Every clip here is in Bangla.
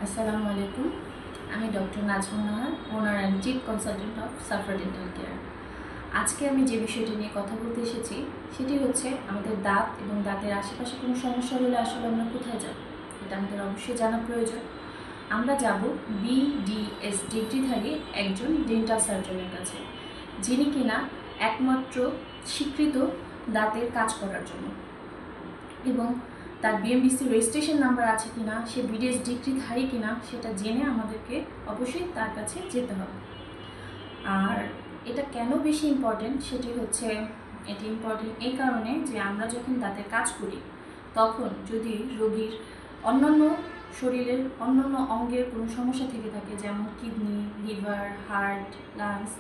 আসসালামু আলাইকুম। আমি doctor Najmun Nahar, owner and chief consultant of Safa dental care. আজকে আমি যে বিষয়টি নিয়ে কথা বলতে এসেছি সেটি হচ্ছে আমাদের দাঁত এবং দাঁতের আশেপাশে কোনো সমস্যা হলে আসলে আমরা কোথায় যাব, এটা আমাদের অবশ্যই জানা প্রয়োজন। আমরা যাব BDS ডিগ্রিধারী একজন ডেন্টাল সার্জনের কাছে, যিনি কিনা একমাত্র স্বীকৃত দাঁতের কাজ করার জন্য, এবং তার বিএমডিসি রেজিস্ট্রেশন নাম্বার আছে কিনা, সে বিডিএস ডিগ্রিধারী কিনা সেটা জেনে আমাদেরকে অবশ্যই তার কাছে যেতে হবে। আর এটা কেন বেশি ইম্পর্টেন্ট সেটি হচ্ছে, এটি ইম্পর্টেন্ট এই কারণে যে আমরা যখন দাঁতের কাজ করি তখন যদি রোগীর অন্যান্য শরীরের অন্যান্য অঙ্গের কোনো সমস্যা থেকে থাকে, যেমন কিডনি, লিভার, হার্ট, লাংস,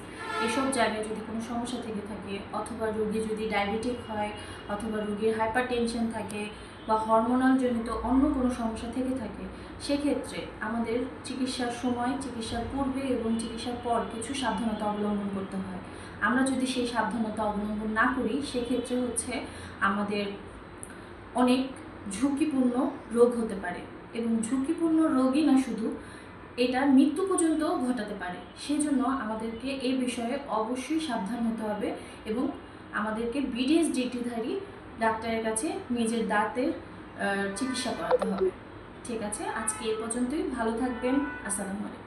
এসব জায়গায় যদি কোনো সমস্যা থেকে থাকে, অথবা রোগী যদি ডায়াবেটিক হয়, অথবা রোগীর হাইপার টেনশন থাকে, বা হরমোনাল জনিত অন্য কোনো সমস্যা থেকে থাকে, সেক্ষেত্রে আমাদের চিকিৎসার সময়, চিকিৎসার পূর্বে এবং চিকিৎসার পর কিছু সাবধানতা অবলম্বন করতে হয়। আমরা যদি সেই সাবধানতা অবলম্বন না করি, সেক্ষেত্রে হচ্ছে আমাদের অনেক ঝুঁকিপূর্ণ রোগ হতে পারে, এবং ঝুঁকিপূর্ণ রোগই না শুধু, এটা মৃত্যু পর্যন্ত ঘটাতে পারে। সেজন্য আমাদেরকে এই বিষয়ে অবশ্যই সাবধান হতে হবে, এবং আমাদেরকে বিডিএস ডিগ্রিধারী ডাক্তারের কাছে নিজের দাঁতের চিকিৎসা করাতে হবে। ঠিক আছে, আজকে এ পর্যন্তই। ভালো থাকবেন। আসসালামু আলাইকুম।